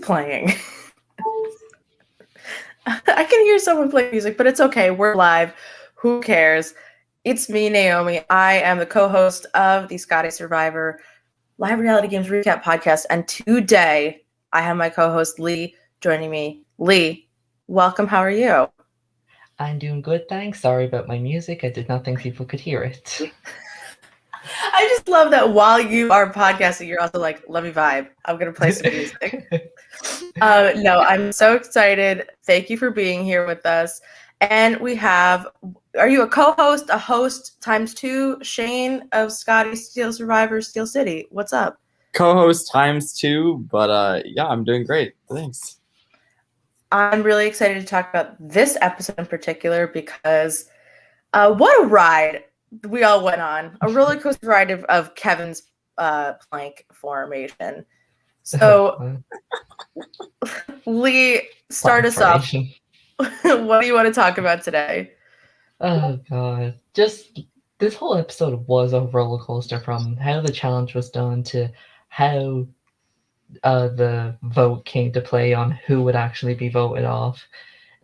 playing? I can hear someone play music, but it's okay. We're live. Who cares? It's me, Naomi. I am the co-host of the Scotty Survivor live reality games recap podcast. And today I have my co-host Lee joining me. Lee, welcome. How are you? I'm doing good, thanks. Sorry about my music. I did not think people could hear it. I just love that while you are podcasting, you're also like, let me vibe. I'm going to play some music. No, I'm so excited. Thank you for being here with us. And we have, are you a co-host, a host times two? Shane of Scotty Survivor, Steel City. What's up? Co-host times two, but yeah, I'm doing great. Thanks. I'm really excited to talk about this episode in particular because what a ride we all went on. A roller coaster ride of Kevin's plank formation. So, Lee, start us off. What do you want to talk about today? Oh, God. Just this whole episode was a roller coaster, from how the challenge was done to how the vote came to play on who would actually be voted off.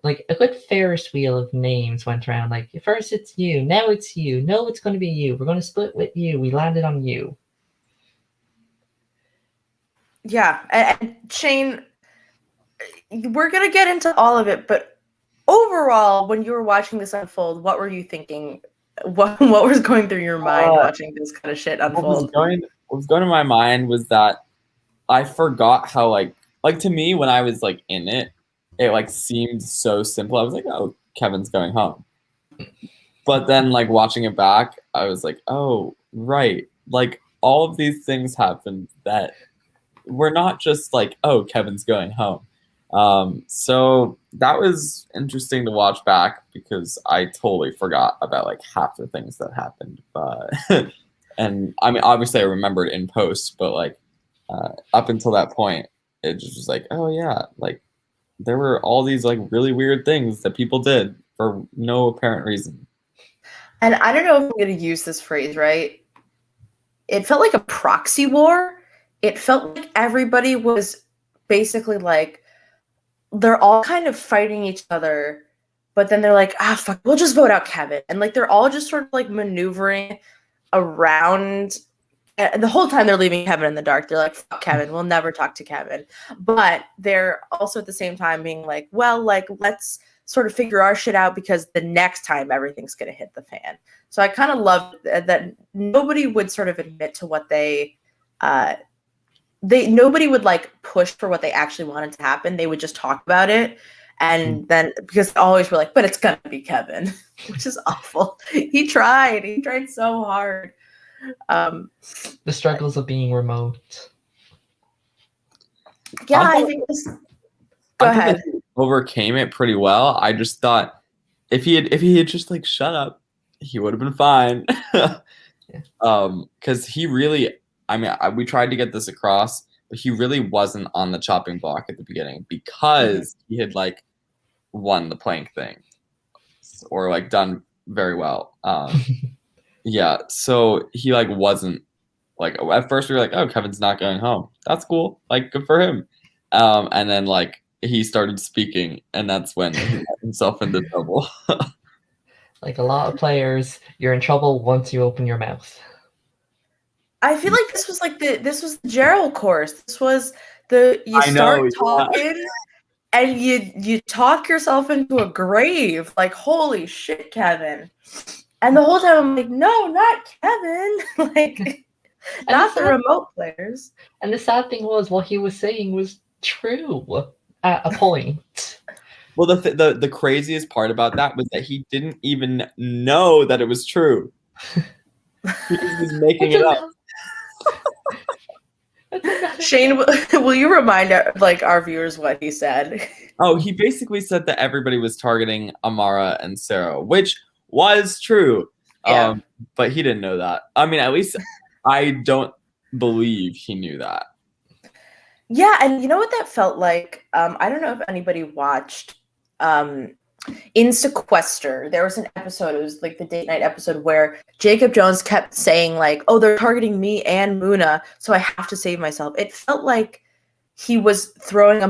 Like, a good Ferris wheel of names went around. Like, first it's you, now it's you, no, it's going to be you, we're going to split with you, we landed on you. Yeah, and Shane, we're going to get into all of it, but overall, when you were watching this unfold, what were you thinking? What was going through your mind watching this kind of shit unfold? What was going to my mind was that I forgot how like to me when I was like in it, it like seemed so simple. I was like, oh, Kevin's going home. But then like watching it back, I was like, oh, right. Like all of these things happened that were not just like, oh, Kevin's going home. So that was interesting to watch back because I totally forgot about like half the things that happened. And I mean, obviously I remembered in post, but like up until that point, it just was like, oh yeah, like there were all these like really weird things that people did for no apparent reason. And I don't know if I'm going to use this phrase right. It felt like a proxy war. It felt like everybody was basically like, they're all kind of fighting each other, but then they're like, fuck, we'll just vote out Kevin. And like, they're all just sort of like maneuvering around. And the whole time they're leaving Kevin in the dark. They're like, fuck Kevin, we'll never talk to Kevin. But they're also at the same time being like, well, like, let's sort of figure our shit out because the next time everything's going to hit the fan. So I kind of love that nobody would sort of admit to what nobody would like push for what they actually wanted to happen. They would just talk about it. And then because they always were like, but it's going to be Kevin, which is awful. He tried so hard. The struggles of being remote. Yeah, I think this. Go ahead. He overcame it pretty well. I just thought if he had just like shut up, he would have been fine. Because he really, I mean, we tried to get this across, but he really wasn't on the chopping block at the beginning because he had like won the plank thing or like done very well. Yeah, so he like wasn't like at first we were like, oh, Kevin's not going home. That's cool. Like good for him. And then like he started speaking, and that's when he got himself into trouble. Like a lot of players, you're in trouble once you open your mouth. I feel like this was the Gerald course. This was you start talking and you talk yourself into a grave. Like, holy shit, Kevin. And the whole time I'm like, no, not Kevin. Like, not the remote players. And the sad thing was, what he was saying was true at a point. Well, the craziest part about that was that he didn't even know that it was true. He was just making it up. Shane, will you remind our viewers what he said? Oh, he basically said that everybody was targeting Amara and Sarah, which was true. Yeah. But he didn't know that. I mean, at least I don't believe he knew that. Yeah, and you know what that felt like? I don't know if anybody watched in Sequester. There was an episode, it was like the date night episode, where Jacob Jones kept saying like, oh, they're targeting me and Muna, so I have to save myself. It felt like he was throwing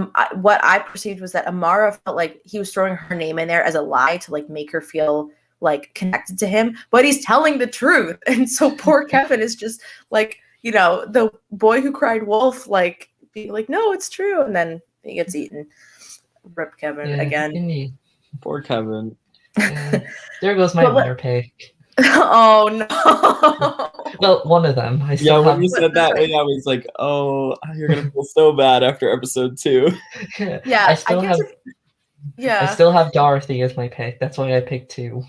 what I perceived was that Amara felt like he was throwing her name in there as a lie to like make her feel like connected to him, but he's telling the truth. And so poor Kevin is just like, you know, the boy who cried wolf, like being like, no, it's true. And then he gets eaten. Rip Kevin again. Indeed. Poor Kevin. There goes my winner pick. Oh no. Well, one of them. I still when have... you said that, I was like, oh, you're gonna feel so bad after episode 2. Yeah, I still have. Yeah. I still have Dorothy as my pick. That's why I picked 2.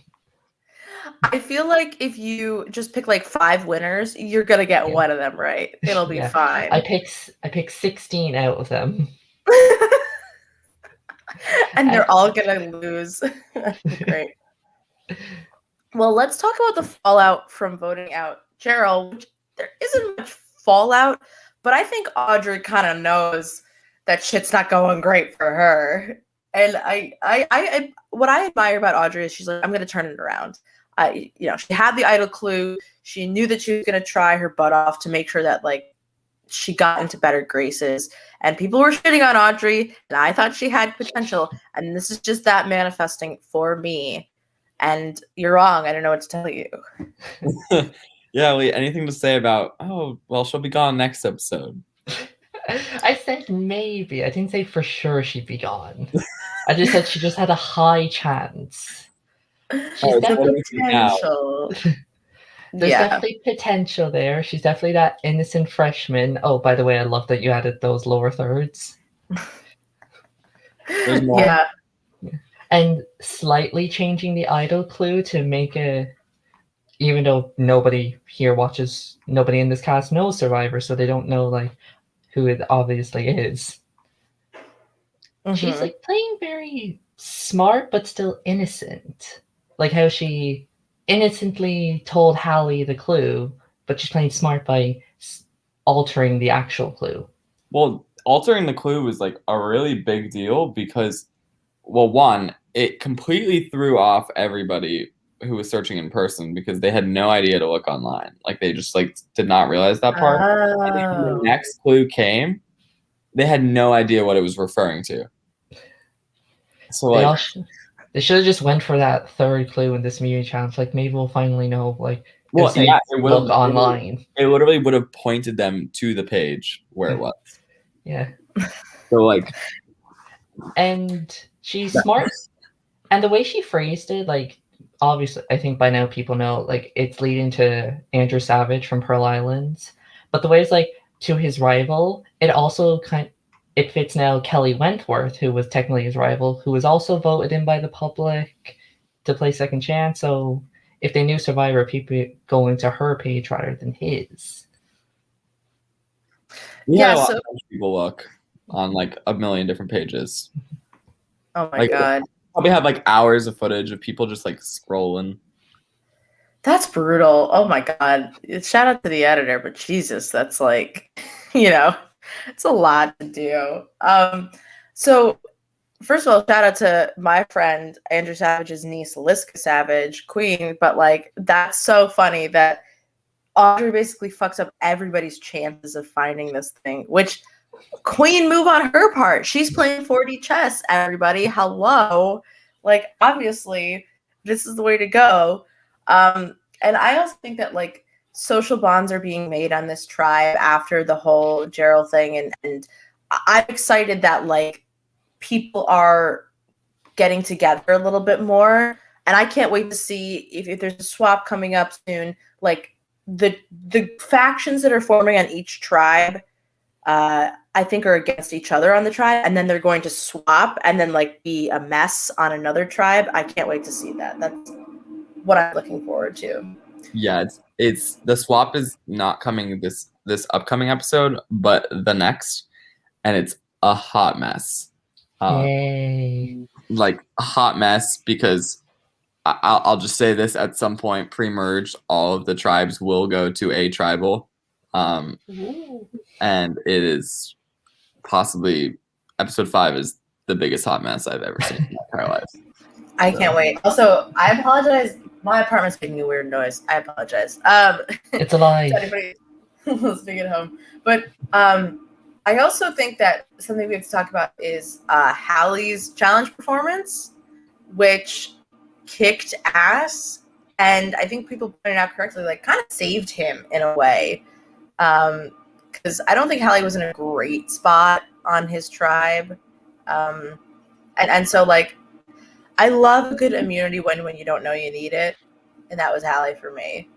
I feel like if you just pick like 5 winners, you're gonna get one of them right. It'll be fine. I pick 16 out of them. And they're all gonna lose. Great. Well, let's talk about the fallout from voting out Gerald. Which there isn't much fallout, but I think Audrey kind of knows that shit's not going great for her. And I what I admire about Audrey is she's like, I'm gonna turn it around. She had the idol clue. She knew that she was gonna try her butt off to make sure that like she got into better graces. And people were shitting on Audrey, and I thought she had potential. And this is just that manifesting for me. And you're wrong. I don't know what to tell you. Yeah, Lee, anything to say about, she'll be gone next episode? I said maybe. I didn't say for sure she'd be gone. I just said she just had a high chance. She's definitely potential. There's definitely potential there. She's definitely that innocent freshman. Oh, by the way, I love that you added those lower thirds. There's more. Yeah. And slightly changing the idol clue to make it, even though nobody in this cast knows Survivor, so they don't know like who it obviously is. Mm-hmm. She's like playing very smart but still innocent. Like how she innocently told Halley the clue, but she's playing smart by altering the actual clue. Well, altering the clue was like a really big deal because, well, one, it completely threw off everybody who was searching in person because they had no idea to look online. Like they just like did not realize that part. Oh. And then when the next clue came, they had no idea what it was referring to. So like they should have just went for that third clue in this Mew challenge. Like maybe we'll finally know. Like it would look online. It literally would have pointed them to the page where it was. Yeah. So like, and she's smart, and the way she phrased it, like obviously, I think by now people know like it's leading to Andrew Savage from Pearl Islands, but the way it's like to his rival, it also it fits now Kelly Wentworth, who was technically his rival, who was also voted in by the public to play second chance. So if they knew Survivor, people going to her page rather than his. So people look on like a million different pages. Oh my god. Probably have like hours of footage of people just like scrolling. That's brutal. Oh my god. Shout out to the editor, but Jesus, that's like, it's a lot to do. So first of all, shout out to my friend Andrew Savage's niece, Liska Savage, Queen, but like that's so funny that Audrey basically fucks up everybody's chances of finding this thing, which Queen move on her part. She's playing 4D chess, everybody. Hello. Like, obviously, this is the way to go. And I also think that, like, social bonds are being made on this tribe after the whole Gerald thing. And I'm excited that, like, people are getting together a little bit more. And I can't wait to see if there's a swap coming up soon, like, the factions that are forming on each tribe, I think are against each other on the tribe, and then they're going to swap and then like be a mess on another tribe. I can't wait to see that. That's what I'm looking forward to. Yeah, it's the swap is not coming this upcoming episode, but the next, and it's a hot mess. Yay. Like a hot mess because I'll just say this: at some point, pre-merge, all of the tribes will go to a tribal, and it is possibly episode 5 is the biggest hot mess I've ever seen in my entire life. I can't wait. Also, I apologize. My apartment's making a weird noise. I apologize. It's a lie. To anybody listening at home, but I also think that something we have to talk about is Halley's challenge performance, which kicked ass, and I think people pointed out correctly, like kind of saved him in a way, because I don't think Halley was in a great spot on his tribe, and so like I love a good immunity win when you don't know you need it, and that was Halley for me.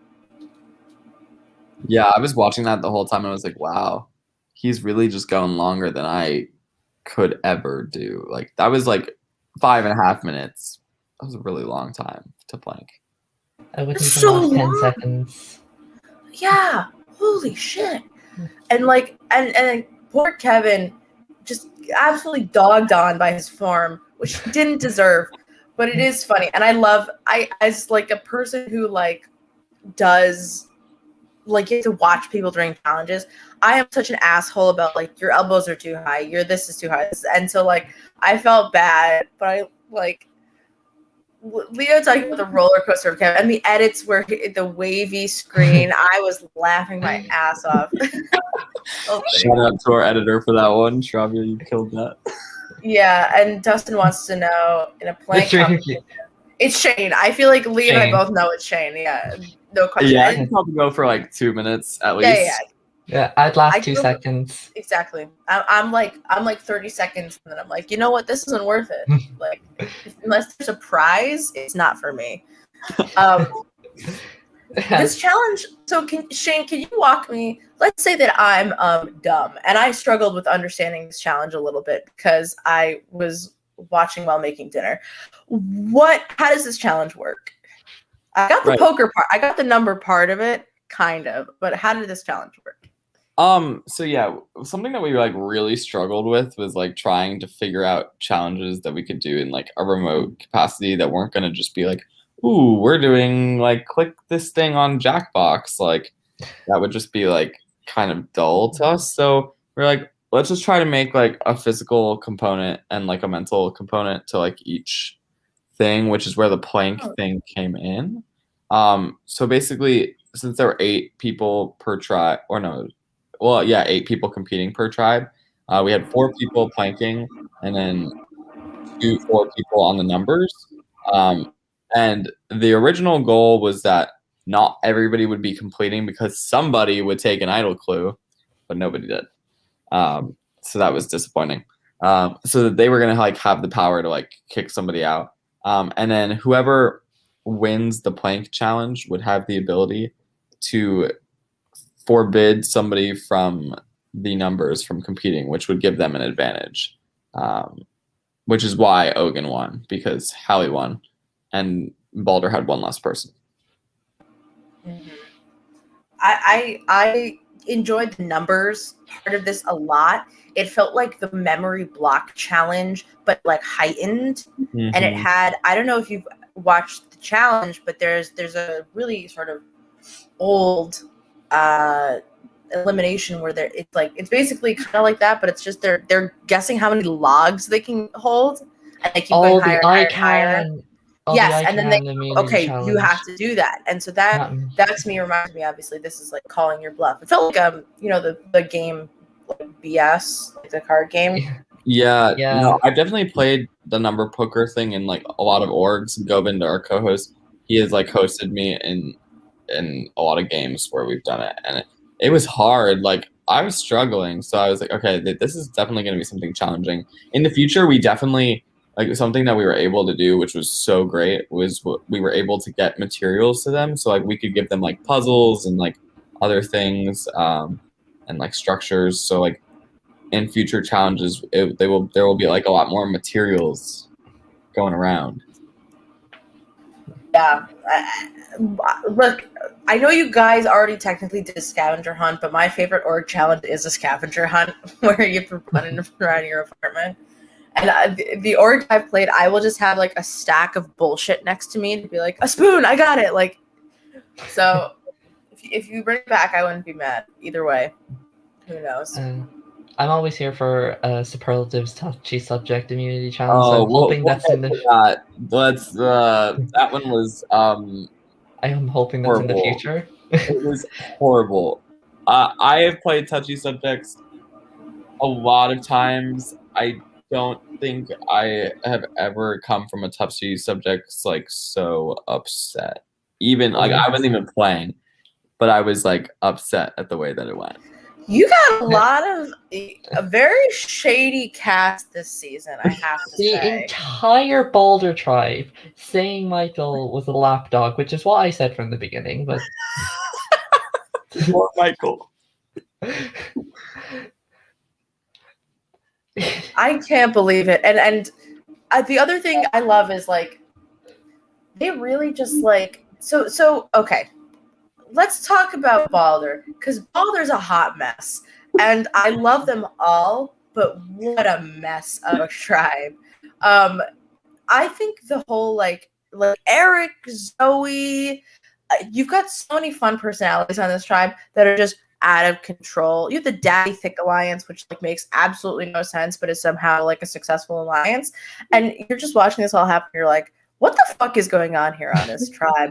Yeah, I was watching that the whole time and I was like, wow, he's really just going longer than I could ever do. Like that was like 5.5 minutes. That was a really long time to plank. I wouldn't It's even so last 10 long. seconds. Yeah, holy shit. And like and poor Kevin just absolutely dogged on by his form, which he didn't deserve, but it is funny. And I as like a person who like does like you have to watch people during challenges, I am such an asshole about like your elbows are too high, this is too high. And so like I felt bad, but I like Leo talking about the roller coaster of Kevin and the edits where the wavy screen. I was laughing my ass off. Shout out to our editor for that one. Shravya, you killed that. Yeah, and Dustin wants to know in a plank competition. It's Shane. I feel like Lee and I both know it's Shane. Yeah, no question. Yeah, I can probably go for like 2 minutes at least. Yeah, I'd last 2 seconds. Exactly. I'm like 30 seconds, and then I'm like, you know what? This isn't worth it. Like, unless there's a prize, it's not for me. This challenge. So, Shane, can you walk me? Let's say that I'm dumb, and I struggled with understanding this challenge a little bit because I was watching while making dinner. How does this challenge work? I got the poker part. I got the number part of it, kind of. But how did this challenge work? So yeah, something that we like really struggled with was like trying to figure out challenges that we could do in like a remote capacity that weren't going to just be like, ooh, we're doing like click this thing on Jackbox. Like that would just be like kind of dull to us. So we're like, let's just try to make like a physical component and like a mental component to like each thing, which is where the plank thing came in. So basically, since there were 8 people per tribe, or no, well, yeah, 8 people competing per tribe. We had 4 people planking, and then 4 people on the numbers. And the original goal was that not everybody would be completing because somebody would take an idle clue, but nobody did. So that was disappointing. So that they were gonna like have the power to like kick somebody out, and then whoever wins the plank challenge would have the ability to forbid somebody from the numbers from competing, which would give them an advantage. Which is why Ogun won, because Halley won, and Balder had one less person. Mm-hmm. I enjoyed the numbers part of this a lot. It felt like the memory block challenge, but like heightened. Mm-hmm. And it had, I don't know if you've watched the challenge, but there's a really sort of old elimination where it's basically kind of like that, but it's just they're guessing how many logs they can hold, and they keep going higher and higher. Yes, and then they challenge. You have to do that, and so that to me reminds me. Obviously, this is like calling your bluff. It felt like the game like BS, like the card game. Yeah. No, I've definitely played the number poker thing in like a lot of orgs. Govind, our co-host, he has like hosted me in a lot of games where we've done it, and it was hard. Like I was struggling, so I was like, okay, this is definitely going to be something challenging in the future. We definitely like something that we were able to do, which was so great, was we were able to get materials to them, so like we could give them like puzzles and like other things, and like structures. So like in future challenges, there will be like a lot more materials going around. Yeah. Look, I know you guys already technically did a scavenger hunt, but my favorite org challenge is a scavenger hunt where you have to run around your apartment. And the org I've played, I will just have like a stack of bullshit next to me to be like, a spoon, I got it. Like, so if you bring it back, I wouldn't be mad either way. Who knows? I'm always here for superlatives touchy subject immunity challenge. So I'm hoping that's in the. That one was. I am hoping that's horrible. In the future. It was horrible. I have played touchy subjects a lot of times I don't think I have ever come from a touchy subjects like so upset. Even like I wasn't even playing, but I was like upset at the way that it went. You got a lot of a very shady cast this season, I have to The say. entire Boulder tribe saying Michael was a lapdog, which is what I said from the beginning, but Poor Michael. I can't believe it. And the other thing I love is like they really just like so okay. Let's talk about Balder, because Balder's a hot mess. And I love them all, but what a mess of a tribe. I think the whole like Eric, Zoe, you've got so many fun personalities on this tribe that are just out of control. You have the Daddy Thick Alliance, which like makes absolutely no sense, but is somehow like a successful alliance. And you're just watching this all happen. You're like, what the fuck is going on here on this tribe?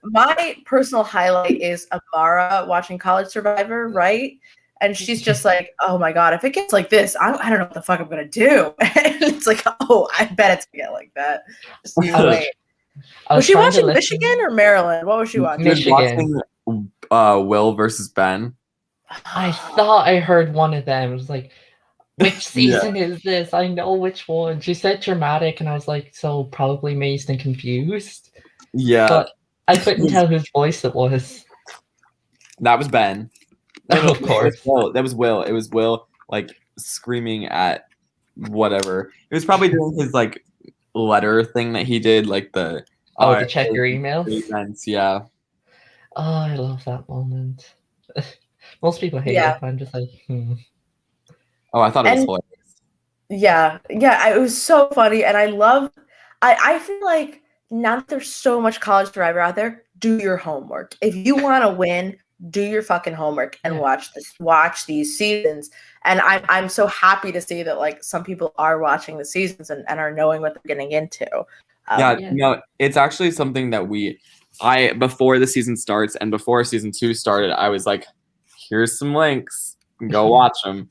My personal highlight is Amara watching College Survivor, right? And she's just like, oh my God, if it gets like this, I don't know what the fuck I'm going to do. And it's like, oh, I bet it's going to get like that. Just you wait. Was she watching Michigan or Maryland? What was she watching? Michigan. Watching Will versus Ben. I thought I heard one of them. It was like, which season is this? I know which one. She said dramatic, and I was like, so probably amazed and confused. Yeah. But I couldn't tell whose voice it was. That was Ben. No, of course. That was Will. It was Will like screaming at whatever. It was probably doing his like letter thing that he did, like the to check your emails. Events, yeah. Oh, I love that moment. Most people hate it. I'm just like, Oh, I thought it was hilarious. Yeah, it was so funny, and I feel like now that there's so much College Survivor out there, do your homework. If you want to win, do your fucking homework and watch these seasons. And I'm so happy to see that like some people are watching the seasons and are knowing what they're getting into. No, it's actually something that I before the season starts and before season 2 started, I was like, here's some links, go watch them.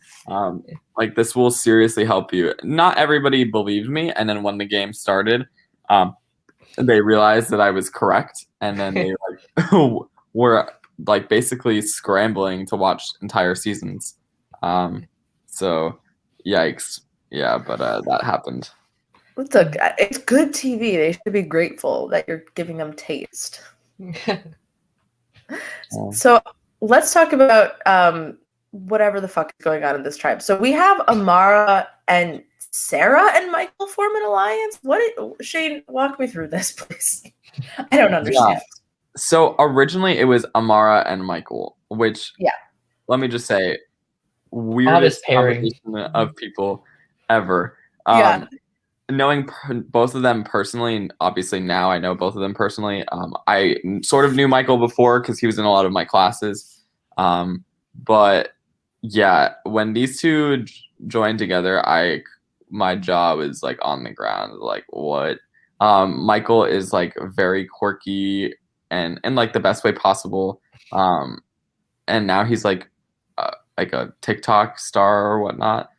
Like this will seriously help you. Not everybody believed me, and then when the game started, they realized that I was correct, and then they like were like basically scrambling to watch entire seasons. So yikes. Yeah, but that happened. It's good TV. They should be grateful that you're giving them taste. So let's talk about whatever the fuck is going on in this tribe. So we have Amara and Sarah and Michael form an alliance. Shane, walk me through this, please. I don't understand. Yeah. So originally it was Amara and Michael, which let me just say, weirdest combination of people ever. Knowing both of them personally, and obviously now I know both of them personally. I sort of knew Michael before because he was in a lot of my classes. But yeah, when these two joined together, my jaw was like on the ground. Like, what? Michael is like very quirky and in like the best way possible. And now he's like a TikTok star or whatnot.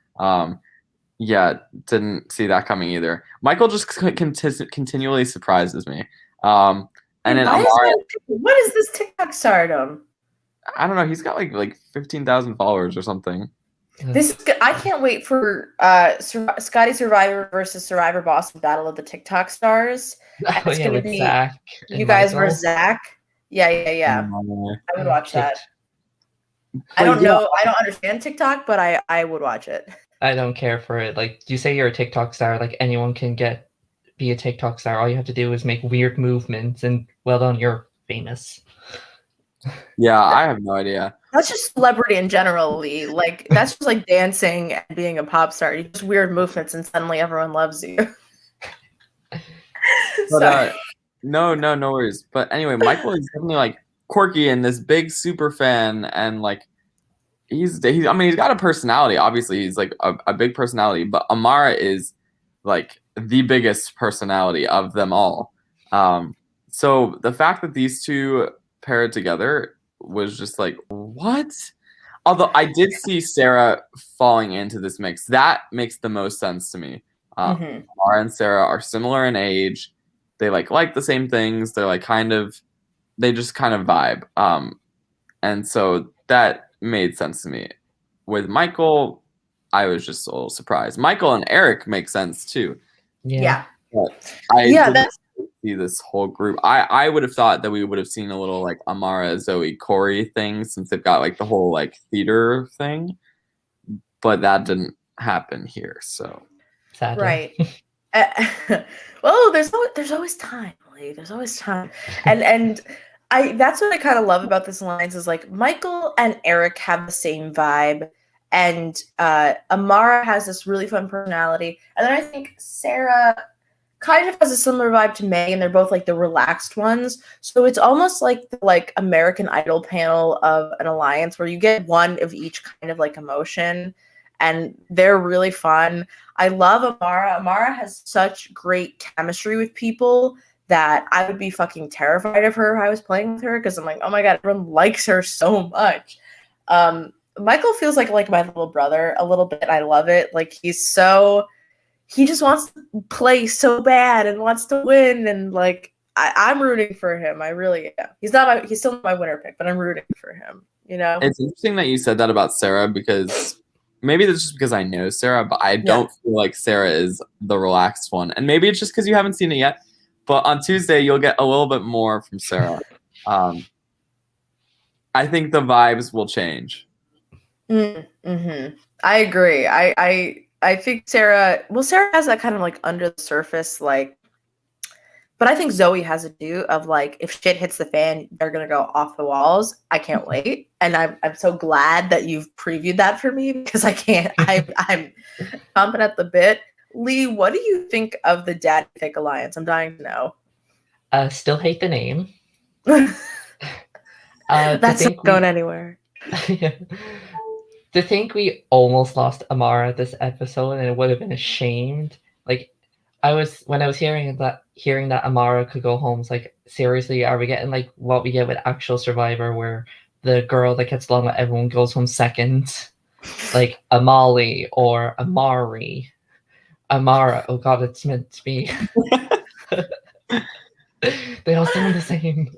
Didn't see that coming either. Michael just continually surprises me. And then Amara, what is this TikTok stardom? I don't know. He's got like 15,000 followers or something. I can't wait for Scotty Survivor versus Survivor Boston Battle of the TikTok Stars. It's going to be Zach you guys Michael. versus Zach. Yeah. I would watch that. I don't know. I don't understand TikTok, but I would watch it. I don't care for it. Like, you say you're a TikTok star, like anyone can be a TikTok star. All you have to do is make weird movements, and well done, you're famous. Yeah, I have no idea. That's just celebrity in general, Lee. Like, that's just like dancing and being a pop star. You just weird movements, and suddenly everyone loves you. But no worries. But anyway, Michael is definitely like quirky and this big super fan, and like he's got a personality. Obviously, he's like a big personality. But Amara is like the biggest personality of them all. So the fact that these two paired together was just like, what? Although I did see Sarah falling into this mix. That makes the most sense to me. Amara and Sarah are similar in age. They like the same things. They're like they just kind of vibe. And so that made sense to me. With Michael, I was just a little surprised. Michael and Eric make sense too. Yeah. But I didn't see this whole group. I would have thought that we would have seen a little like Amara, Zoe, Corey thing, since they've got like the whole like theater thing. But that didn't happen here. So sadly. Right. Well, there's always time, Lee. There's always time. And that's what I kind of love about this alliance is like Michael and Eric have the same vibe, and Amara has this really fun personality, and then I think Sarah kind of has a similar vibe to May, and they're both like the relaxed ones. So it's almost like the like American Idol panel of an alliance where you get one of each kind of like emotion, and they're really fun. I love Amara. Amara has such great chemistry with people that I would be fucking terrified of her if I was playing with her, because I'm like, oh my god, everyone likes her so much. Michael feels like my little brother a little bit. I love it. Like he just wants to play so bad and wants to win, and like I'm rooting for him. I really am. He's still not my winner pick, but I'm rooting for him. You know, it's interesting that you said that about Sarah, because maybe that's just because I know Sarah, but I don't feel like Sarah is the relaxed one, and maybe it's just because you haven't seen it yet. But on Tuesday, you'll get a little bit more from Sarah. I think the vibes will change. Mm-hmm. I agree. I think Sarah has that kind of like under the surface, like, but I think Zoe has a do of like, if shit hits the fan, they're going to go off the walls. I can't wait. And I'm so glad that you've previewed that for me, because I'm chomping at the bit. Lee, what do you think of the Daddy Thick Alliance? I'm dying to know. Still hate the name. That's not going anywhere. To think we almost lost Amara this episode, and it would have been ashamed. Like, when I was hearing that Amara could go home, it's like, seriously, are we getting like what we get with actual Survivor, where the girl that gets along with everyone goes home second, like Amali or Amari, Amara? Oh god, it's meant to be. They all sound the same.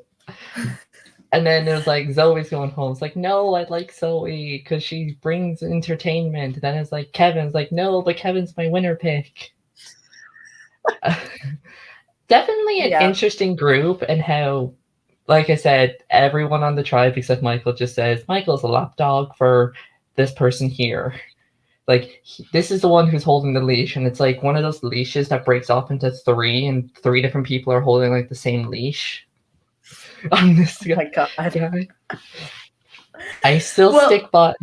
And then it was like Zoe's going home. It's like, no, I like Zoe because she brings entertainment. Then it's like Kevin's like, no, but Kevin's my winner pick. Definitely an interesting group, and how, like I said, everyone on the tribe except Michael just says Michael's a lapdog for this person here. Like, this is the one who's holding the leash, and it's like one of those leashes that breaks off into three, and three different people are holding like the same leash. On this guy. Oh my god. I still stick by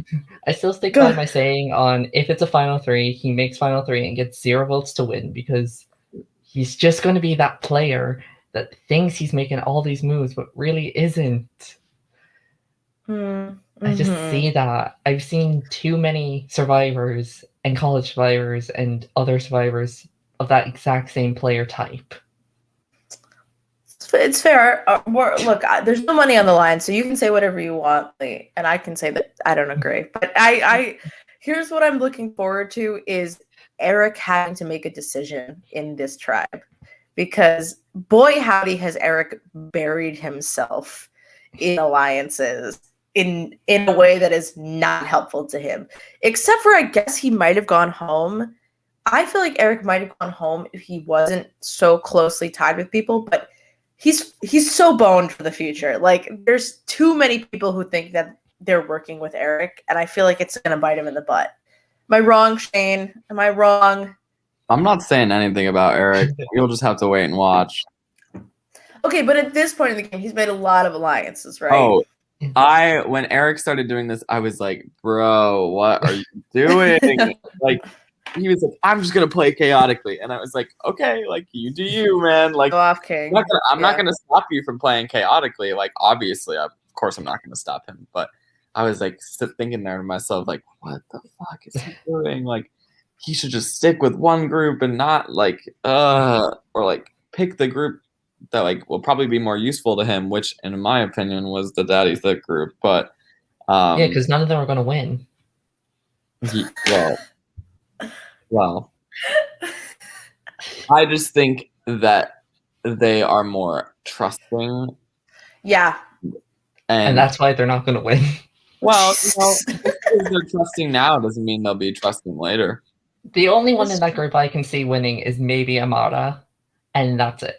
my saying on, if it's a final three, he makes final three and gets 0 votes to win, because he's just going to be that player that thinks he's making all these moves but really isn't. I just see that. I've seen too many Survivors and college Survivors and other Survivors of that exact same player type. It's fair. Look, there's no money on the line, so you can say whatever you want, Lee, and I can say that I don't agree. But I here's what I'm looking forward to is Eric having to make a decision in this tribe, because boy howdy has Eric buried himself in alliances in a way that is not helpful to him. Except for, I guess, he might have gone home. I feel like Eric might have gone home if he wasn't so closely tied with people, but he's so boned for the future. Like, there's too many people who think that they're working with Eric, and I feel like it's gonna bite him in the butt. Am I wrong, Shane? Am I wrong? I'm not saying anything about Eric. You'll just have to wait and watch. Okay, but at this point in the game, he's made a lot of alliances, right? Oh, when Eric started doing this, I was like, bro, what are you doing? Like, he was like, I'm just gonna play chaotically, and I was like, okay, like, you do you, man. Like, go off, King. I'm not gonna stop you from playing chaotically. Like, obviously, of course, I'm not gonna stop him. But I was like thinking there to myself, like, what the fuck is he doing? Like, he should just stick with one group and not like, or like pick the group that like will probably be more useful to him, which, in my opinion, was the Daddy Thick group. But Yeah, because none of them are going to win. Well, I just think that they are more trusting, Yeah. And that's why they're not going to win. well, just because they're trusting now doesn't mean they'll be trusting later. The only one in that group I can see winning is maybe Amara, and that's it.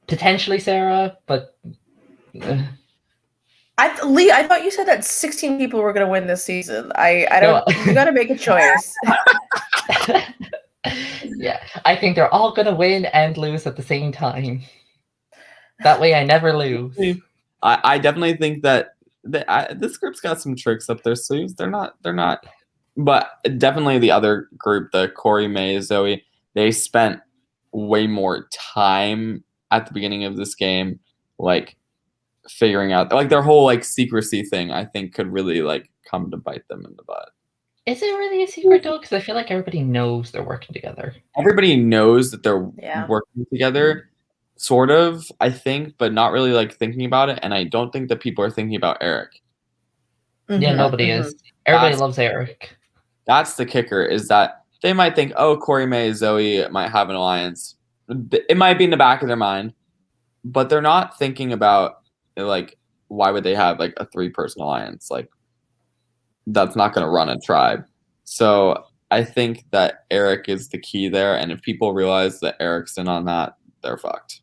Potentially Sarah, but Lee, I thought you said that 16 people were going to win this season. I don't. No. You got to make a choice. Yeah, I think they're all going to win and lose at the same time. That way I never lose. I definitely think that this group's got some tricks up their sleeves. They're not, but definitely the other group, the Corey, May, Zoe, they spent way more time at the beginning of this game, like figuring out, like their whole like secrecy thing. I think could really like come to bite them in the butt. Is it really a secret though? Because I feel like everybody knows they're working together. Everybody knows that they're working together, sort of, I think, but not really like thinking about it. And I don't think that people are thinking about Eric. Yeah, nobody is. Everybody loves Eric. That's the kicker, is that they might think, oh, Corey, May, Zoe might have an alliance. It might be in the back of their mind, but they're not thinking about, like, why would they have like a 3-person alliance? Like, that's not going to run a tribe. So I think that Eric is the key there. And if people realize that Eric's in on that, they're fucked.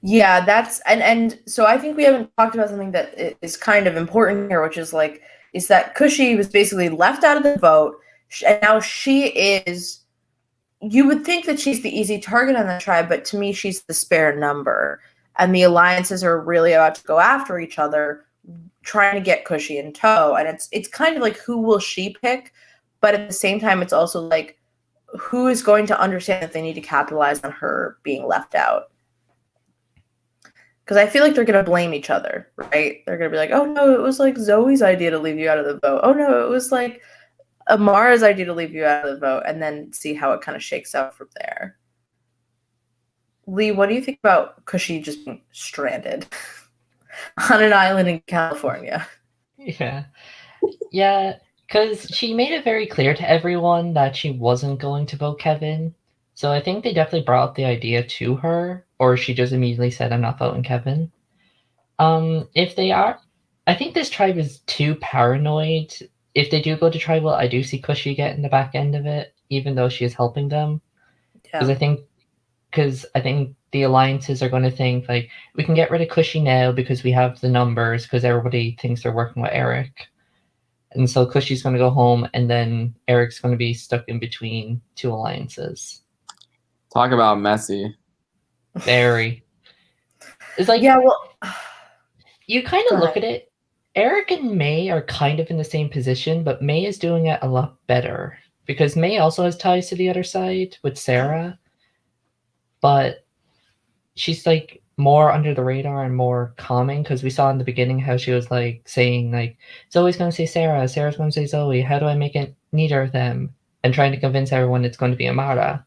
Yeah, that's and so I think we haven't talked about something that is kind of important here, which is like is that Cushy was basically left out of the vote, and now she is. You would think that she's the easy target on the tribe, but to me, she's the spare number, and the alliances are really about to go after each other, trying to get Cushy in tow, and it's kind of like who will she pick, but at the same time, it's also like who is going to understand that they need to capitalize on her being left out. Because I feel like they're going to blame each other, right? They're going to be like, oh, no, it was like Zoe's idea to leave you out of the vote. Oh, no, it was like Amara's idea to leave you out of the vote, and then see how it kind of shakes out from there. Lee, what do you think about Cushy just being stranded on an island in California? Yeah. Yeah, because she made it very clear to everyone that she wasn't going to vote Kevin. So I think they definitely brought the idea to her, or she just immediately said, I'm not voting Kevin. If they are, I think this tribe is too paranoid. If they do go to tribal, I do see Cushy get in the back end of it, even though she is helping them. Because I think the alliances are going to think, like, we can get rid of Cushy now because we have the numbers, because everybody thinks they're working with Eric. And so Cushy's going to go home, and then Eric's going to be stuck in between two alliances. Talk about messy. Very. It's like, yeah, well, you kind of look at it. Eric and May are kind of in the same position, but May is doing it a lot better because May also has ties to the other side with Sarah, but she's like more under the radar and more calming, because we saw in the beginning how she was like saying like, Zoe's going to say Sarah, Sarah's going to say Zoe, how do I make it neither of them? And trying to convince everyone it's going to be Amara.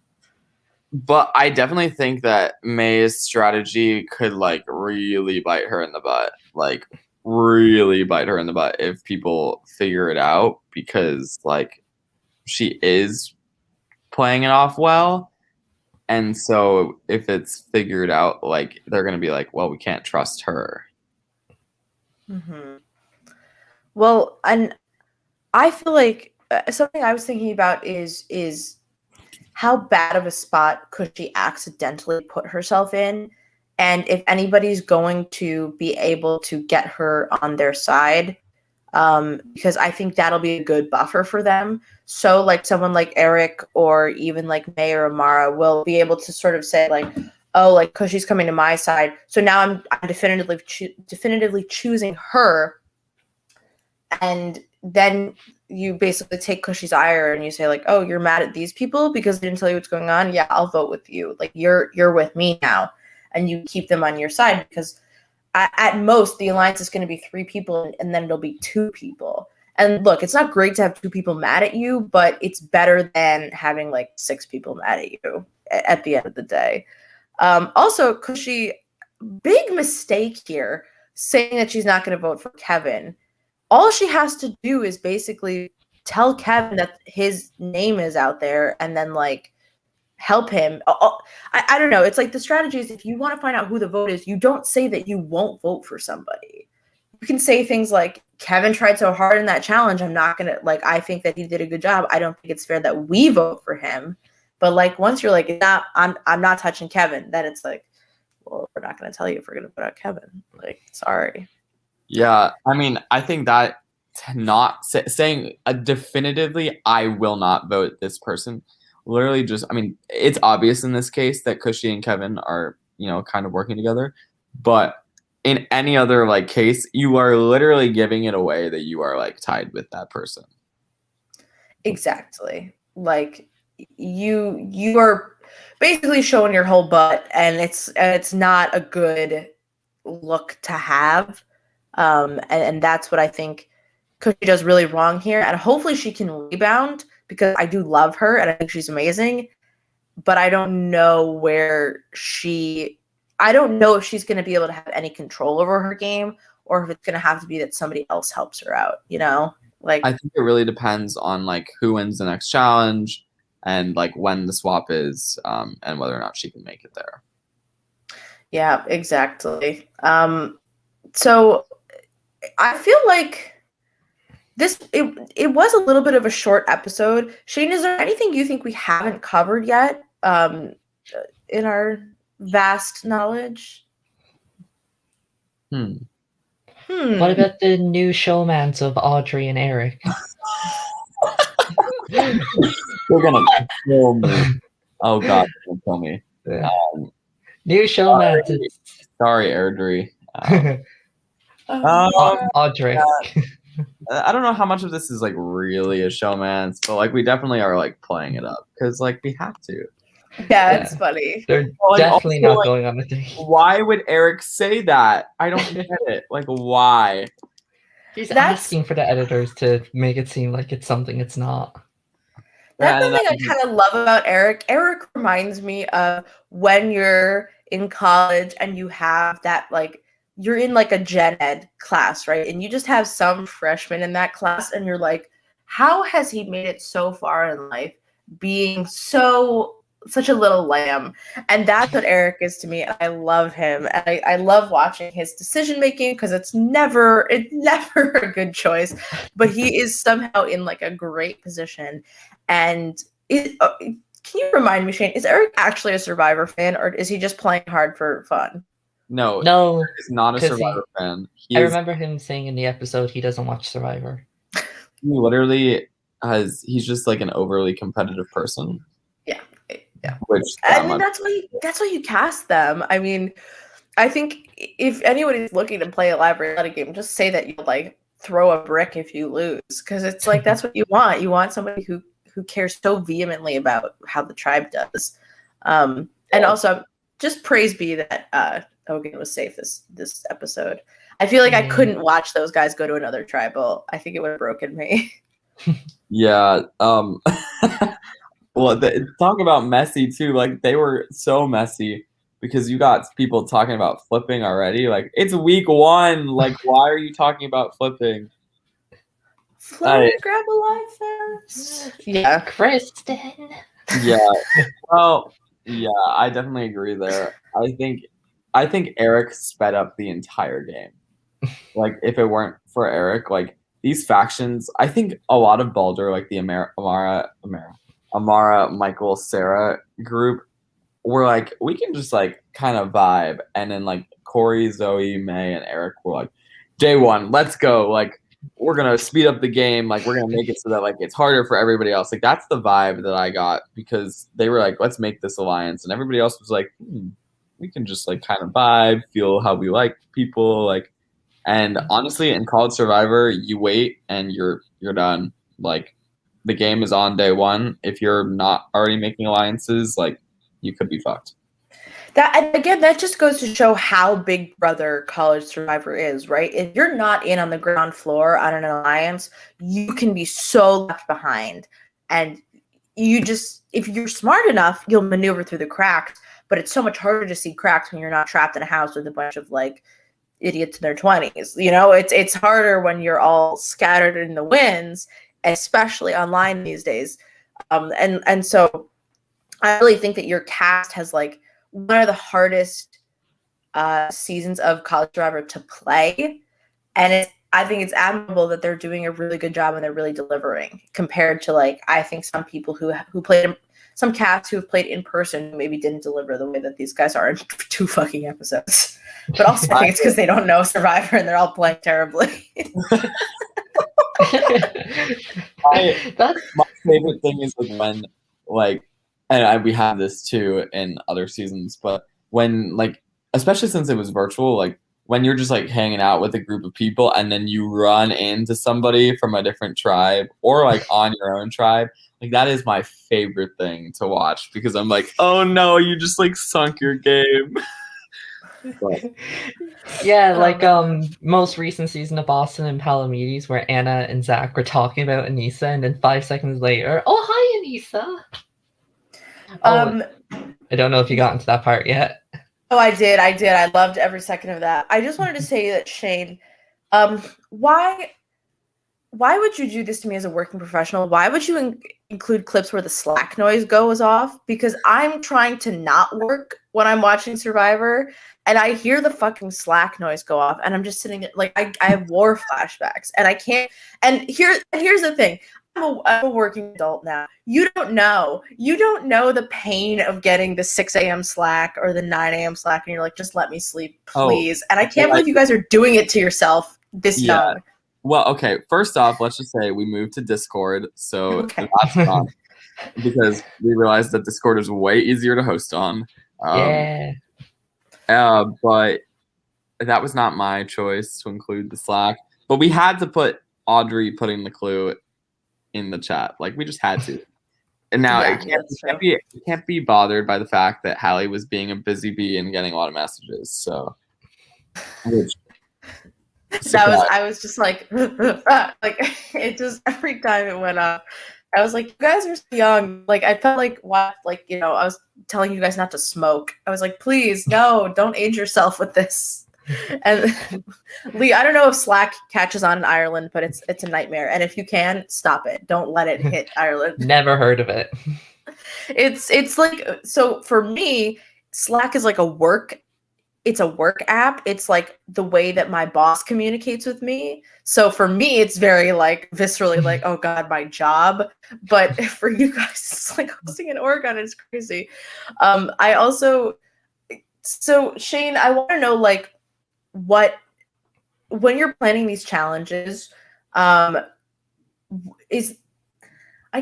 But I definitely think that May's strategy could like really bite her in the butt. Like really bite her in the butt if people figure it out, because like she is playing it off well. And so if it's figured out, like they're going to be like, well, we can't trust her. Mm-hmm. Well, and I feel like something I was thinking about is how bad of a spot could she accidentally put herself in, and if anybody's going to be able to get her on their side, because I think that'll be a good buffer for them. So like someone like Eric or even like May or Amara will be able to sort of say like, oh, like Cushy's coming to my side, so now I'm definitively choosing her. And then you basically take Cushy's ire and you say like, oh, you're mad at these people because they didn't tell you what's going on? Yeah, I'll vote with you. Like you're with me now. And you keep them on your side, because at most the alliance is going to be 3 people, and then it'll be 2 people. And look, it's not great to have 2 people mad at you, but it's better than having like 6 people mad at you at the end of the day. Also, Cushy, big mistake here, saying that she's not going to vote for Kevin. all she has to do is basically tell Kevin that his name is out there and then like help him. I don't know. It's like the strategy is if you want to find out who the vote is, you don't say that you won't vote for somebody. You can say things like, Kevin tried so hard in that challenge. I'm not going to, like, I think that he did a good job. I don't think it's fair that we vote for him. But like, once you're like, I'm not touching Kevin, then it's like, well, we're not going to tell you if we're going to put out Kevin. Like, sorry. Yeah, I mean, I think that not saying definitively, I will not vote this person. Literally, just I mean, it's obvious in this case that Cushy and Kevin are kind of working together, but in any other like case, you are literally giving it away that you are like tied with that person. Exactly. Like you are basically showing your whole butt, and it's not a good look to have. And that's what I think Cushy does really wrong here. And hopefully she can rebound because I do love her and I think she's amazing. But I don't know if she's going to be able to have any control over her game, or if it's going to have to be that somebody else helps her out, Like, I think it really depends on like who wins the next challenge and like when the swap is, and whether or not she can make it there. Yeah, exactly. So I feel like it was a little bit of a short episode. Shane, is there anything you think we haven't covered yet in our vast knowledge? What about the new showmans of Audrey and Eric? They're gonna kill me. Oh God, they're gonna kill me. New showmans. Sorry, Airdrie. Audrey. I don't know how much of this is like really a showman's, but like we definitely are like playing it up because like we have to. Yeah, it's funny. They're Well, definitely also, not going on a date. Why would Eric say that? I don't get it. Like, why? He's asking for the editors to make it seem like it's something it's not. That's something I kind of love about Eric. Eric reminds me of when you're in college and you have that, like, you're in like a gen ed class, right? And you just have some freshman in that class and you're like, how has he made it so far in life being such a little lamb? And that's what Eric is to me. I love him. And I love watching his decision making because it's never a good choice, but he is somehow in like a great position. And can you remind me, Shane, is Eric actually a Survivor fan, or is he just playing hard for fun? No, he's not a Survivor fan. I remember him saying in the episode he doesn't watch Survivor. He literally he's just like an overly competitive person. Yeah. Which I mean, that's why you cast them. I mean, I think if anybody's looking to play a live reality game, just say that you'll like throw a brick if you lose, because it's like that's what you want. You want somebody who cares so vehemently about how the tribe does. And also, just praise be that Hogan was safe this episode. I feel like I couldn't watch those guys go to another tribal. I think it would have broken me. Yeah. Well, talk about messy too. Like they were so messy because you got people talking about flipping already. Like it's week 1. Like why are you talking about flipping? Grab a life first. Yeah, Kristen. Yeah. Well, yeah, I definitely agree there. I think Eric sped up the entire game. Like if it weren't for Eric, like these factions, I think a lot of Baldur, like the Amara, Michael, Sarah group, were like, we can just like kind of vibe. And then like Corey, Zoe, May, and Eric were like, day 1, let's go. Like we're gonna speed up the game. Like we're gonna make it so that like it's harder for everybody else. Like that's the vibe that I got because they were like, let's make this alliance, and everybody else was like, we can just like kind of vibe, feel how we like people, like. And honestly, in College Survivor, you wait and you're done. Like the game is on day 1. If you're not already making alliances, like you could be fucked. That just goes to show how Big Brother College Survivor is, right? If you're not in on the ground floor on an alliance, you can be so left behind. And if you're smart enough, you'll maneuver through the cracks, but it's so much harder to see cracks when you're not trapped in a house with a bunch of like idiots in their 20s. You know, it's harder when you're all scattered in the winds, especially online these days. And so I really think that your cast has like one of the hardest seasons of College Survivor to play, and I think it's admirable that they're doing a really good job and they're really delivering compared to like I think some people who played some casts who have played in person maybe didn't deliver the way that these guys are in 2 fucking episodes. But also I think it's because they don't know Survivor and they're all playing terribly. That's My favorite thing is like when like, and we have this too in other seasons, but when like, especially since it was virtual, like when you're just like hanging out with a group of people and then you run into somebody from a different tribe or like on your own tribe, like that is my favorite thing to watch because I'm like, oh no, you just like sunk your game. But, yeah, like most recent season of Boston and Palamedes where Anna and Zach were talking about Anissa, and then 5 seconds later, oh hi Anissa. I don't know if you got into that part yet. Oh, I did. I loved every second of that. I just wanted to say that Shane, why would you do this to me as a working professional? Why would you include clips where the Slack noise goes off? Because I'm trying to not work when I'm watching Survivor, and I hear the fucking Slack noise go off, and I'm just sitting there, like I have war flashbacks, and I can't. And here's the thing. I'm a working adult now. You don't know the pain of getting the 6 a.m. Slack or the 9 a.m. Slack, and you're like, just let me sleep, please. And I can't believe you guys are doing it to yourself this young. Well, okay. First off, let's just say we moved to Discord, so that's fun because we realized that Discord is way easier to host on. Yeah. But that was not my choice to include the Slack. But we had to put Audrey putting the clue in the chat. Like we just had to. And now it can't be bothered by the fact that Halley was being a busy bee and getting a lot of messages. So I was just like it just every time it went up, I was like, you guys are so young. Like I felt like what, like, you know, I was telling you guys not to smoke. I was like, please, no, don't age yourself with this. And Lee, I don't know if Slack catches on in Ireland, but it's a nightmare. And if you can, stop it. Don't let it hit Ireland. Never heard of it. It's like, so for me, Slack is like it's a work app. It's like the way that my boss communicates with me. So for me, it's very like viscerally like, oh God, my job. But for you guys, it's like hosting in Oregon. It's crazy. So Shane, I want to know like when you're planning these challenges, I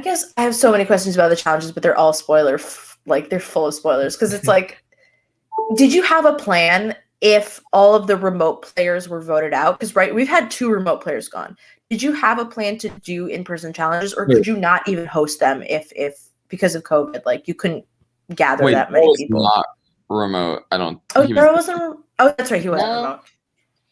guess I have so many questions about the challenges, but they're all like they're full of spoilers. Cause it's like, did you have a plan if all of the remote players were voted out? Because we've had 2 remote players gone. Did you have a plan to do in-person challenges, or could you not even host them if because of COVID, like you couldn't gather that many people? Not remote. I don't. Daryl wasn't. Oh, that's right. He wasn't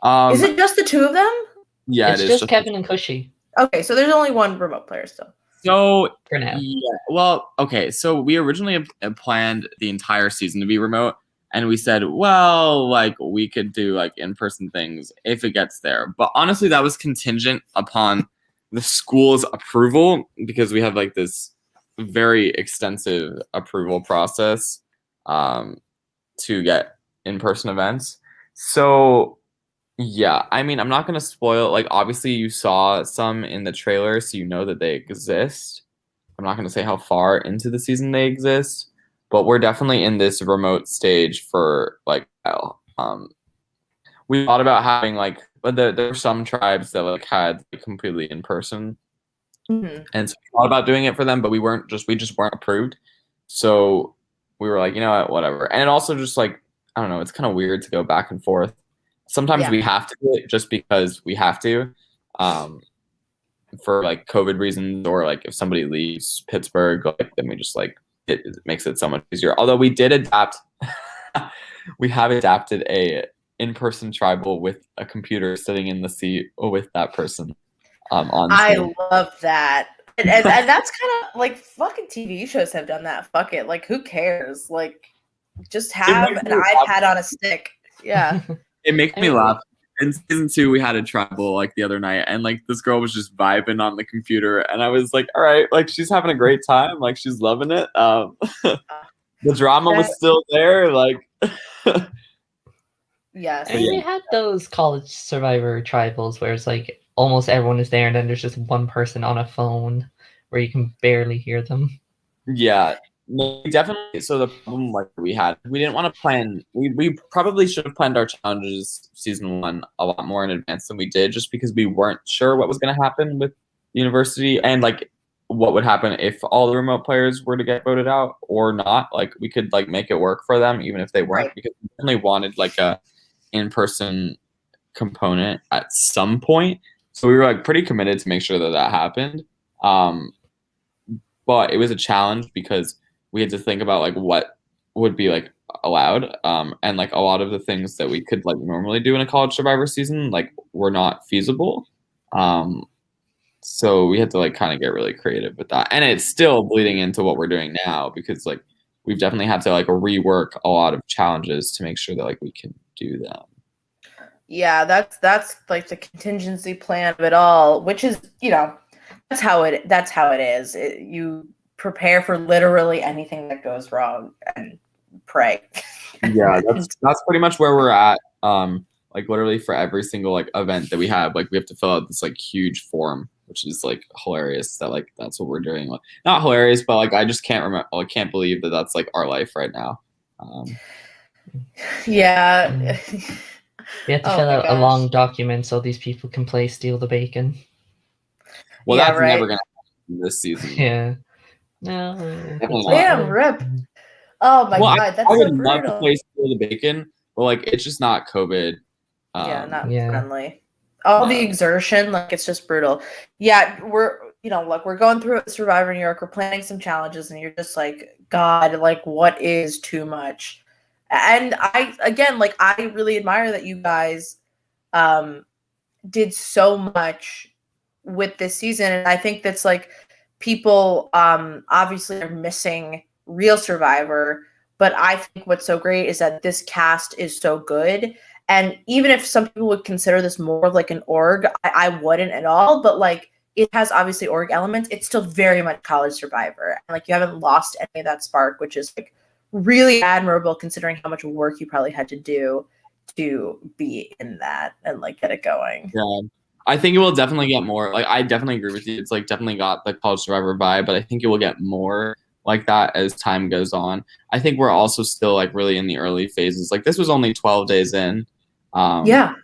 remote. Is it just the 2 of them? Yeah, it's just Kevin and Cushy. Okay, so there's only 1 remote player still. So for now. Yeah. Well, okay. So we originally planned the entire season to be remote. And we said, well, like we could do like in-person things if it gets there. But honestly, that was contingent upon the school's approval because we have like this very extensive approval process to get in-person events. So yeah, I mean, I'm not going to spoil, like obviously you saw some in the trailer, so you know that they exist. I'm not going to say how far into the season they exist. But we're definitely in this remote stage for like a while. We thought about having like, but there were some tribes that like had like, completely in person, and so we thought about doing it for them, but we just weren't approved. So we were like, you know what, whatever. And it also just like I don't know, it's kind of weird to go back and forth. Sometimes we have to do it just because we have to, for like COVID reasons, or like if somebody leaves Pittsburgh, like then we just like. It makes it so much easier. Although we did adapt, we have adapted a in-person tribal with a computer sitting in the seat with that person on. I love that, and that's kind of like fucking TV shows have done that. Fuck it, like who cares? Like just have an iPad on a stick. Yeah, it makes me laugh in season 2 we had a tribal like the other night, and like this girl was just vibing on the computer, and I was like, all right, like she's having a great time, like she's loving it. The drama was still there, like Yes. I mean, they had those college survivor tribals where it's like almost everyone is there, and then there's just one person on a phone where you can barely hear them. Yeah, no, definitely. So the problem like we didn't want to plan. We probably should have planned our challenges season 1 a lot more in advance than we did, just because we weren't sure what was going to happen with the university and like what would happen if all the remote players were to get voted out or not. Like we could like make it work for them even if they weren't, because we definitely wanted like a in-person component at some point. So we were like pretty committed to make sure that that happened. But it was a challenge because we had to think about like what would be like allowed, and like a lot of the things that we could like normally do in a college survivor season like were not feasible. So we had to like kind of get really creative with that, and it's still bleeding into what we're doing now, because like we've definitely had to like rework a lot of challenges to make sure that like we can do them. Yeah, that's like the contingency plan of it all, which is, you know, that's how it is. You prepare for literally anything that goes wrong and pray. Yeah, that's pretty much where we're at. Like literally for every single like event that we have, like we have to fill out this like huge form, which is like hilarious that like that's what we're doing. Like, not hilarious, but like I just can't remember. I can't believe that that's like our life right now. Yeah. We have to fill out a long document so these people can play Steal the Bacon. Well, that's never gonna happen this season. Yeah. No. Damn, rip. Oh my god, that's so brutal. I would love to play Steal the Bacon, but like it's just not COVID. Not friendly. All the exertion, like it's just brutal. Yeah, we're going through Survivor New York. We're planning some challenges, and you're just like, God, like what is too much? And I really admire that you guys did so much with this season. And I think that's like people obviously are missing real Survivor, but I think what's so great is that this cast is so good. And even if some people would consider this more of like an org, I wouldn't at all, but like it has obviously org elements. It's still very much college Survivor. And like you haven't lost any of that spark, which is like really admirable considering how much work you probably had to do to be in that and like get it going. Yeah, I think it will definitely get more. Like I definitely agree with you. It's like definitely got the college Survivor vibe, but I think it will get more like that as time goes on. I think we're also still like really in the early phases. Like this was only 12 days in. The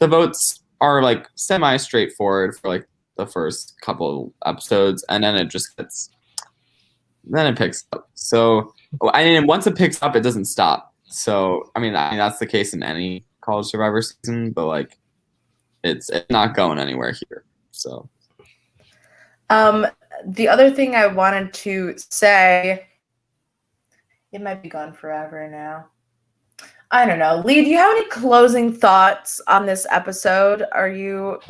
votes are like semi straightforward for like the first couple episodes, and then it picks up. So I mean, once it picks up, it doesn't stop. So I mean that's the case in any college Survivor season, but like it's not going anywhere here. So the other thing I wanted to say, it might be gone forever now. I don't know. Lee, do you have any closing thoughts on this episode?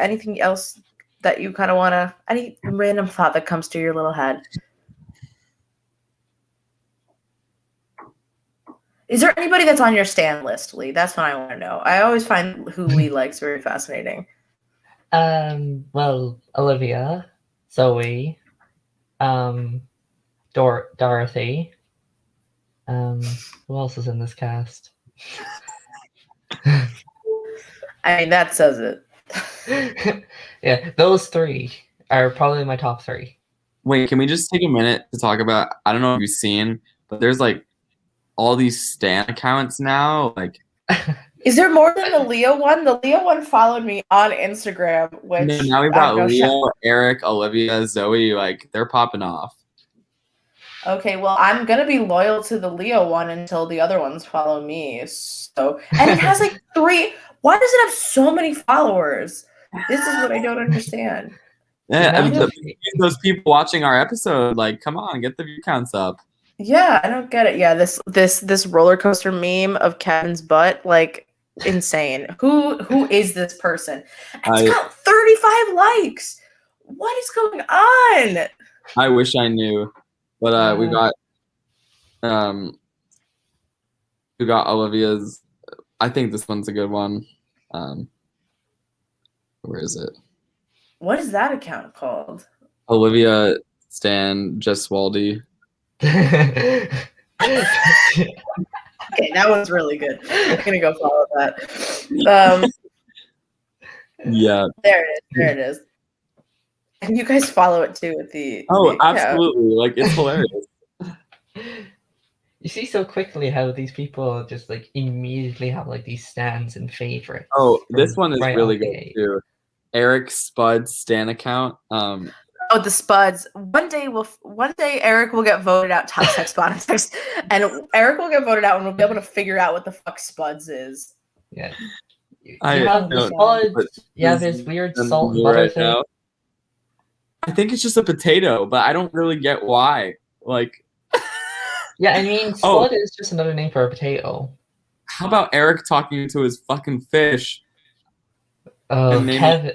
Anything else that you kind of want to, any random thought that comes to your little head? Is there anybody that's on your stand list, Lee? That's what I want to know. I always find who Lee likes very fascinating. Well, Olivia, Zoe, Dorothy. Who else is in this cast? I mean, that says it. Yeah, those three are probably my top 3. Wait, can we just take a minute to talk about, I don't know if you've seen, but there's like all these Stan accounts now. Like, is there more than the Leo one? The Leo one followed me on Instagram, which now we've got Leo, Eric, Olivia, Zoe, like they're popping off. Okay, well, I'm gonna be loyal to the Leo one until the other ones follow me. So, and it has like 3. Why does it have so many followers? This is what I don't understand. Yeah, those people watching our episode, like, come on, get the view counts up. Yeah, I don't get it. Yeah, this roller coaster meme of Kevin's butt, like, insane. Who is this person? It's got 35 likes. What is going on? I wish I knew, but we got Olivia's. I think this one's a good one. Where is it? What is that account called? Olivia Stan Jeswaldi. Okay, that was really good. I'm gonna go follow that. Yeah. There it is. There it is. And you guys follow it too with the account. Absolutely. Like, it's hilarious. You see so quickly how these people just like immediately have like these stands and favorites. Oh, this one is right really off the good gate. too. Eric Spud Stan account. Oh, the Spuds. One day Eric will get voted out top sex bottom sex, and Eric will get voted out, and we'll be able to figure out what the fuck Spuds is. Yeah. You I have the don't Spuds. but You have this his weird is salt and butter right thing. now. I think it's just a potato, but I don't really get why. Like, Yeah, I mean, Spud is just another name for a potato. how about Eric talking to his fucking fish? Oh, And Kevin.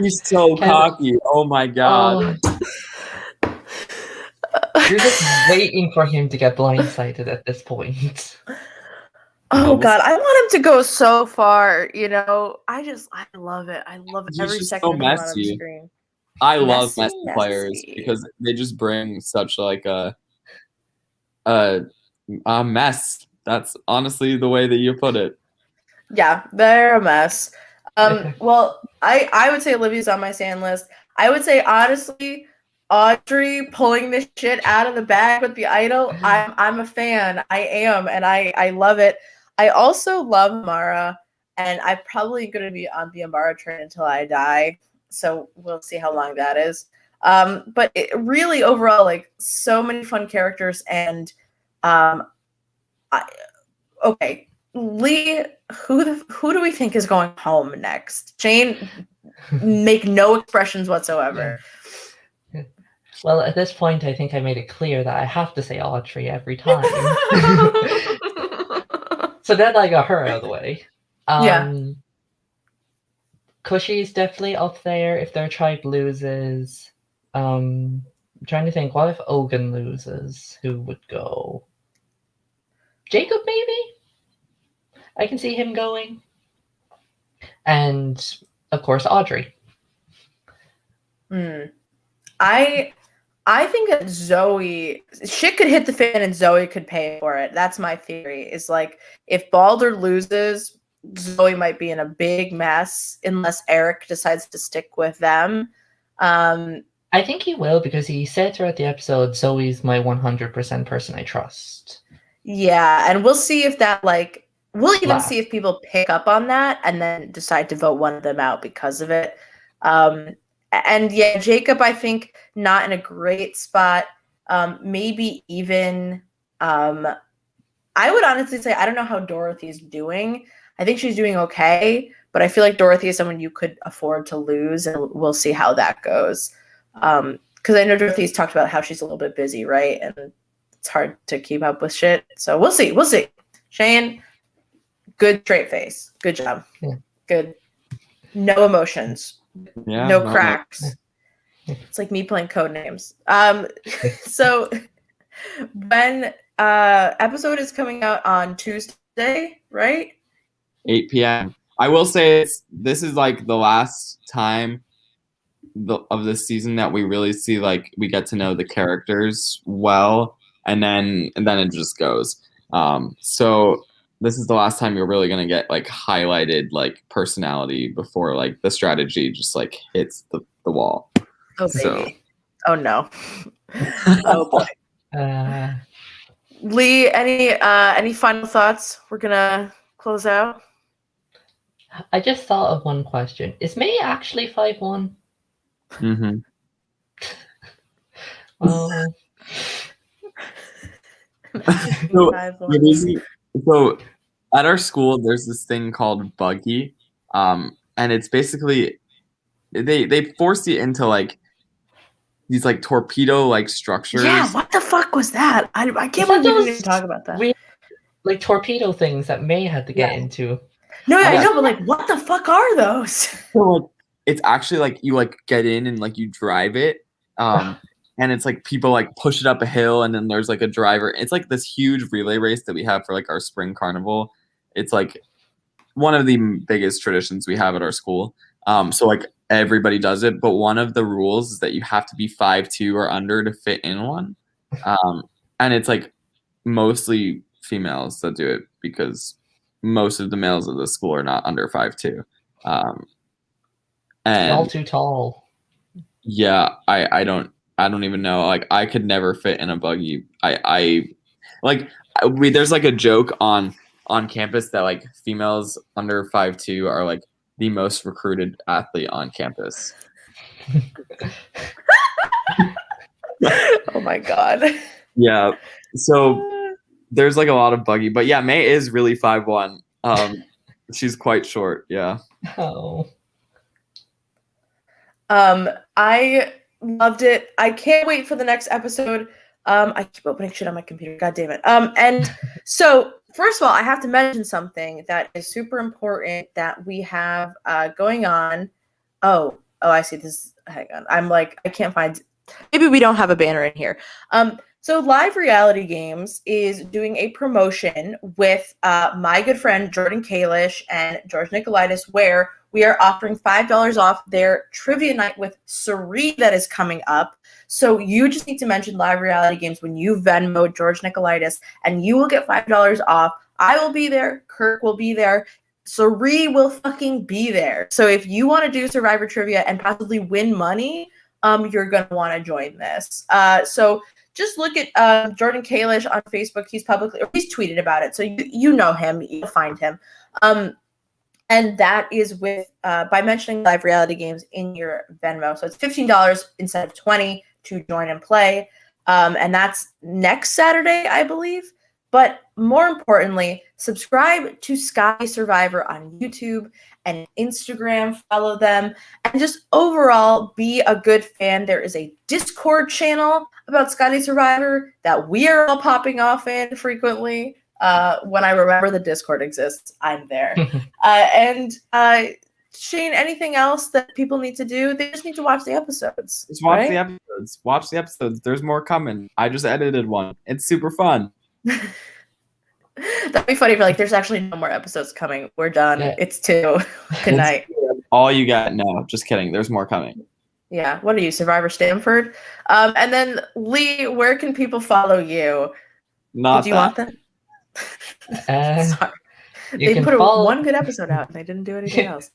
He's so Kevin. cocky. Oh my god. You're just waiting for him to get blindsided at this point. Oh god, I want him to go so far, you know. I love it. I love He's every just second so of him on the messy. screen. I love messy players messy. because they just bring such like a mess. That's honestly the way that you put it. Yeah, they're a mess. Well, I would say Olivia's on my sand list. I would say honestly, Audrey pulling this shit out of the bag with the idol. I'm a fan. I am, and I love it. I also love Amara, and I'm probably going to be on the Amara train until I die. So we'll see how long that is. But it really overall, like, so many fun characters, and okay, Lee, who do we think is going home next? Shane, make no expressions whatsoever. Well, at this point, I think I made it clear that I have to say Audrey every time. So then I got her out of the way. Cushy's definitely up there if their tribe loses. I'm trying to think, what if Ogun loses? Who would go? Jacob, maybe? I can see him going. And, of course, Audrey. I think that Zoe, shit could hit the fan and Zoe could pay for it. That's my theory. Is like, if Balder loses, Zoe might be in a big mess unless Eric decides to stick with them. I think he will, because he said throughout the episode, Zoe's my 100% person I trust. Yeah, and we'll see if that, like, we'll even see if people pick up on that and then decide to vote one of them out because of it. And yeah, Jacob, I think, not in a great spot. Maybe even, I would honestly say, I don't know how Dorothy's doing. I think she's doing okay, but I feel like Dorothy is someone you could afford to lose, and we'll see how that goes. Because I know Dorothy's talked about how she's a little bit busy, right? And it's hard to keep up with shit. So we'll see. We'll see. Shane, good straight face. Good job. Yeah. Good. No emotions. Yeah, no cracks. It's like me playing code names. So when episode is coming out on Tuesday, right? 8 p.m. I will say this is like the last time of this season that we really see, like, we get to know the characters well, and then it just goes. So this is the last time you're really gonna get like highlighted like personality before like the strategy just like hits the wall. Oh baby. Oh no. Oh boy. Lee, any final thoughts? We're gonna close out. I just thought of one question. Is May actually 5'1"? Mm-hmm. Oh. So at our school, there's this thing called buggy, and it's basically they force you into like these like torpedo like structures. Yeah, what the fuck was that? I can't believe we didn't even talk about that. Like torpedo things that May had to get into. No, I know, but like, what the fuck are those? So like, it's actually like you like get in and like you drive it, and it's like people like push it up a hill, and then there's like a driver. It's like this huge relay race that we have for like our spring carnival. It's like one of the biggest traditions we have at our school. So like everybody does it, but one of the rules is that you have to be 5'2" or under to fit in one. And it's like mostly females that do it because most of the males of the school are not under 5'2". All And too tall. yeah, I don't even know. Like I could never fit in a buggy. There's like a joke on campus that like females under 5'2" are like the most recruited athlete on campus. Oh my god. Yeah. So there's like a lot of buggy, but yeah, May is really 5'1". She's quite short. Yeah. Oh. I loved it. I can't wait for the next episode. I keep opening shit on my computer. God damn it. And so first of all, I have to mention something that is super important that we have going on. Oh, I see this. Hang on. I'm like, I can't find. Maybe we don't have a banner in here. So Live Reality Games is doing a promotion with my good friend Jordan Kalish and George Nicolaitis, where we are offering $5 off their trivia night with Suri that is coming up. So you just need to mention Live Reality Games when you Venmo George Nicolaitis, and you will get $5 off. I will be there. Kirk will be there. Suri will fucking be there. So if you want to do Survivor trivia and possibly win money, you're going to want to join this. So just look at Jordan Kalish on Facebook. He's tweeted about it. So you know him. You'll find him. And that is with by mentioning Live Reality Games in your Venmo. So it's $15 instead of $20 to join and play. And that's next Saturday, I believe. But more importantly, subscribe to Scotty Survivor on YouTube and Instagram. Follow them. And just overall be a good fan. There is a Discord channel about Scotty Survivor that we are all popping off in frequently. When I remember the Discord exists, I'm there. And Shane, anything else that people need to do? They just need to watch the episodes. Just watch the episodes. Watch the episodes. There's more coming. I just edited one. It's super fun. That'd be funny if like there's actually no more episodes coming. We're done. Yeah. It's 2. Good night. All you got. No, just kidding. There's more coming. Yeah. What are you, Survivor Stanford? And then Lee, where can people follow you? Not do you want that? Sorry. They put one good episode out and they didn't do anything else.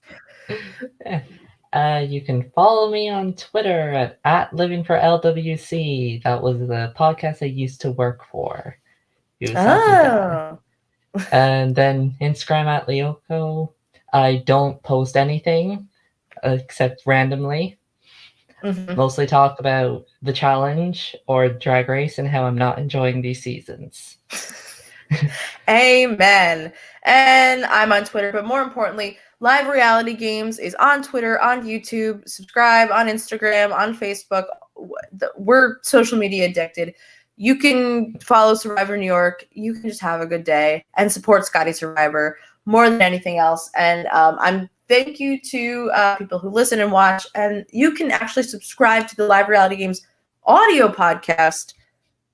You can follow me on Twitter at livingforLWC. That was the podcast I used to work for. Oh. And then Instagram at Lyoko. I don't post anything except randomly. Mm-hmm. Mostly talk about the challenge or Drag Race and how I'm not enjoying these seasons. Amen. And I'm on Twitter, but more importantly, Live Reality Games is on Twitter, on YouTube. Subscribe on Instagram, on Facebook. We're social media addicted. You can follow Survivor New York. You can just have a good day and support Scotty Survivor more than anything else. And I'm thank you to people who listen and watch. And you can actually subscribe to the Live Reality Games audio podcast.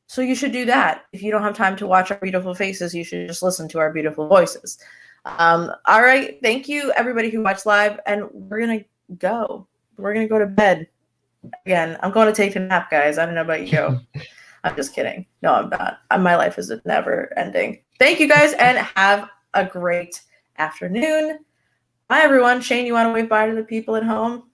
So you should do that. If you don't have time to watch our beautiful faces, you should just listen to our beautiful voices. All right. Thank you, everybody who watched live. And we're going to go. We're going to go to bed. Again, I'm going to take a nap, guys. I don't know about you. I'm just kidding. No, I'm not. My life is never ending. Thank you, guys, and have a great afternoon. Bye, everyone. Shane, you want to wave bye to the people at home?